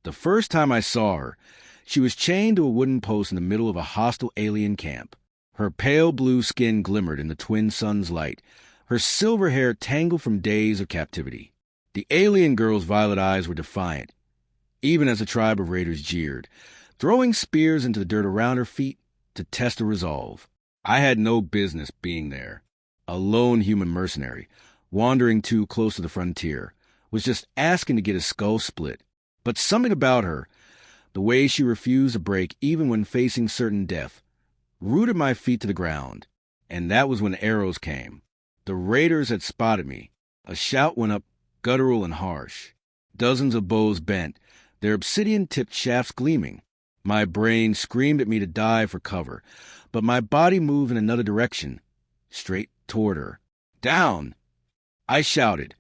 The first time I saw her, she was chained to a wooden post in the middle of a hostile alien camp. Her pale blue skin glimmered in the twin sun's light, her silver hair tangled from days of captivity. The alien girl's violet eyes were defiant, even as a tribe of raiders jeered, throwing spears into the dirt around her feet to test her resolve. I had no business being there. A lone human mercenary, wandering too close to the frontier, was just asking to get his skull split. But something about her, the way she refused to break even when facing certain death, rooted my feet to the ground. And that was when arrows came. The raiders had spotted me. A shout went up, guttural and harsh. Dozens of bows bent, their obsidian-tipped shafts gleaming. My brain screamed at me to dive for cover, but my body moved in another direction, straight toward her. Down! I shouted,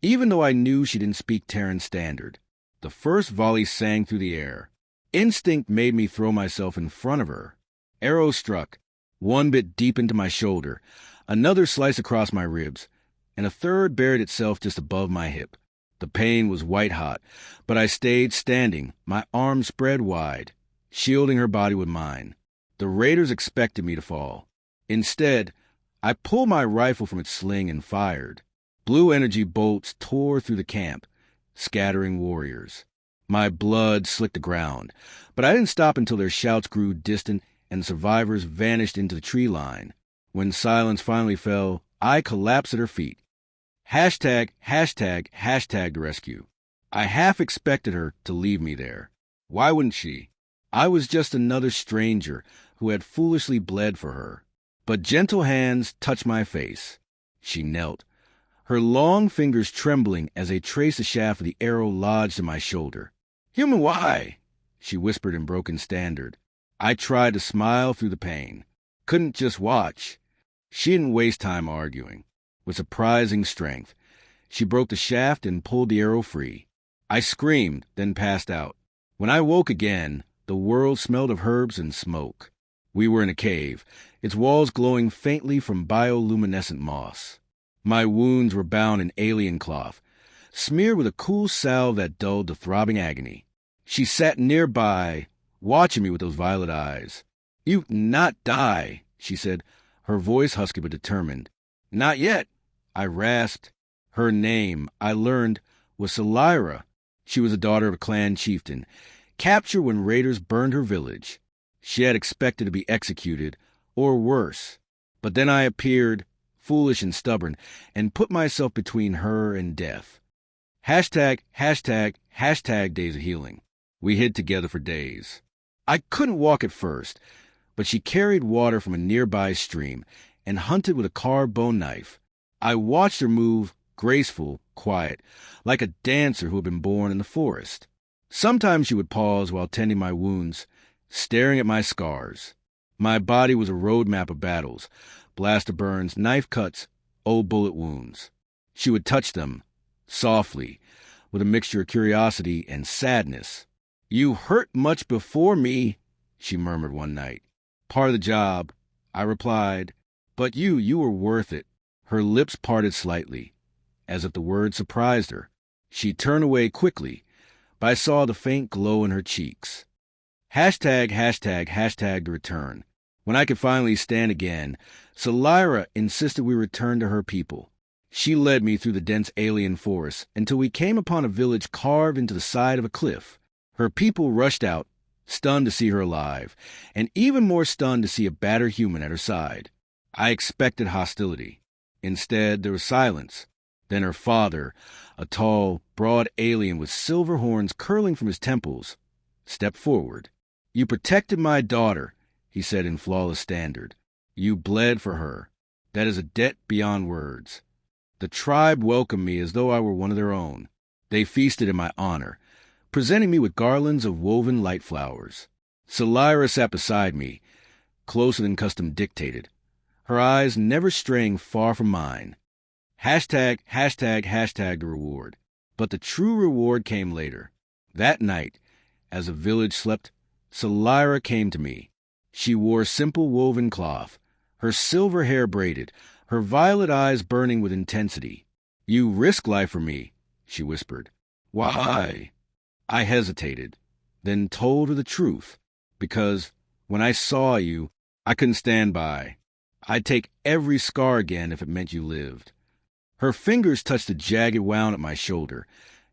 even though I knew she didn't speak Terran standard. The first volley sang through the air. Instinct made me throw myself in front of her. Arrow struck, one bit deep into my shoulder, another sliced across my ribs, and a third buried itself just above my hip. The pain was white-hot, but I stayed standing, my arms spread wide, shielding her body with mine. The raiders expected me to fall. Instead, I pulled my rifle from its sling and fired. Blue energy bolts tore through the camp, scattering warriors. My blood slicked the ground, but I didn't stop until their shouts grew distant and the survivors vanished into the tree line. When silence finally fell, I collapsed at her feet. Hashtag the rescue. I half expected her to leave me there. Why wouldn't she? I was just another stranger who had foolishly bled for her. But gentle hands touched my face. She knelt, her long fingers trembling as they traced the shaft of the arrow lodged in my shoulder. Human, why? She whispered in broken standard. I tried to smile through the pain. Couldn't just watch. She didn't waste time arguing. With surprising strength, she broke the shaft and pulled the arrow free. I screamed, then passed out. When I woke again, the world smelled of herbs and smoke. We were in a cave, its walls glowing faintly from bioluminescent moss. My wounds were bound in alien cloth, smeared with a cool salve that dulled the throbbing agony. She sat nearby, watching me with those violet eyes. "You not die," she said, her voice husky but determined. "Not yet," I rasped. Her name, I learned, was Selira. She was the daughter of a clan chieftain, captured when raiders burned her village. She had expected to be executed, or worse. But then I appeared, foolish and stubborn, and put myself between her and death. Hashtag days of healing. We hid together for days. I couldn't walk at first, but she carried water from a nearby stream and hunted with a carved bone knife. I watched her move, graceful, quiet, like a dancer who had been born in the forest. Sometimes she would pause while tending my wounds, staring at my scars. My body was a road map of battles, blaster burns, knife cuts, old bullet wounds. She would touch them, softly, with a mixture of curiosity and sadness. "You hurt much before me," she murmured one night. "Part of the job," I replied. "But you were worth it." Her lips parted slightly, as if the word surprised her. She turned away quickly, but I saw the faint glow in her cheeks. Hashtag the return. When I could finally stand again, Selira insisted we return to her people. She led me through the dense alien forest until we came upon a village carved into the side of a cliff. Her people rushed out, stunned to see her alive, and even more stunned to see a battered human at her side. I expected hostility. Instead, there was silence. Then her father, a tall, broad alien with silver horns curling from his temples, stepped forward. "You protected my daughter," he said in flawless standard. "You bled for her. That is a debt beyond words." The tribe welcomed me as though I were one of their own. They feasted in my honor, presenting me with garlands of woven light flowers. Selira sat beside me, closer than custom dictated, her eyes never straying far from mine. Hashtag the reward. But the true reward came later. That night, as the village slept, Selira came to me. She wore simple woven cloth, her silver hair braided, her violet eyes burning with intensity. "You risk life for me," she whispered. "Why?" I hesitated, then told her the truth, because when I saw you, I couldn't stand by. I'd take every scar again if it meant you lived. Her fingers touched the jagged wound at my shoulder,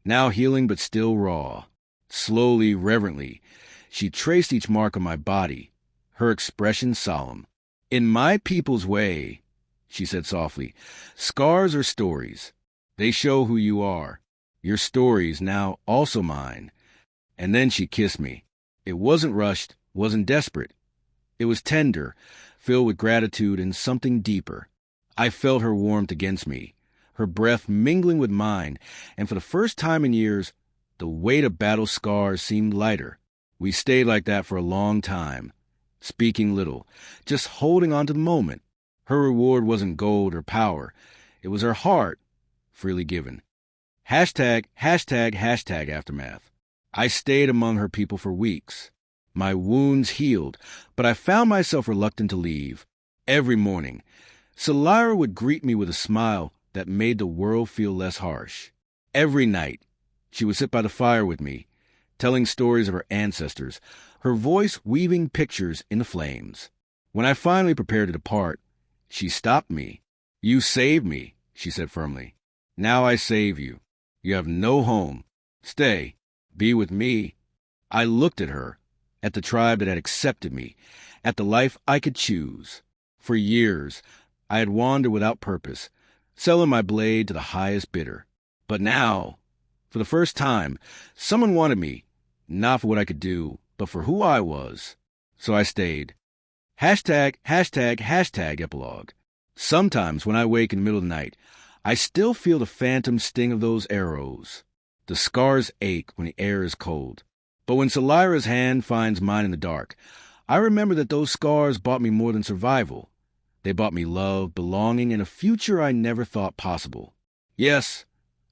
now healing but still raw. Slowly, reverently, she traced each mark on my body, her expression solemn. In my people's way, she said softly, scars are stories. They show who you are. Your stories now also mine. And then she kissed me. It wasn't rushed, wasn't desperate. It was tender, filled with gratitude and something deeper. I felt her warmth against me, her breath mingling with mine, and for the first time in years, the weight of battle scars seemed lighter. We stayed like that for a long time, speaking little, just holding on to the moment. Her reward wasn't gold or power. It was her heart, freely given. Hashtag aftermath. I stayed among her people for weeks. My wounds healed, but I found myself reluctant to leave. Every morning, Solyra would greet me with a smile that made the world feel less harsh. Every night, she would sit by the fire with me, telling stories of her ancestors, her voice weaving pictures in the flames. When I finally prepared to depart, she stopped me. You saved me, she said firmly. Now I save you. You have no home. Stay. Be with me. I looked at her, at the tribe that had accepted me, at the life I could choose. For years, I had wandered without purpose, selling my blade to the highest bidder. But now, for the first time, someone wanted me, not for what I could do, but for who I was. So I stayed. Hashtag epilogue. Sometimes when I wake in the middle of the night, I still feel the phantom sting of those arrows. The scars ache when the air is cold. But when Solyra's hand finds mine in the dark, I remember that those scars bought me more than survival. They bought me love, belonging, and a future I never thought possible. Yes,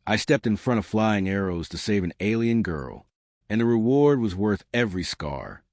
I stepped in front of flying arrows to save an alien girl, and the reward was worth every scar.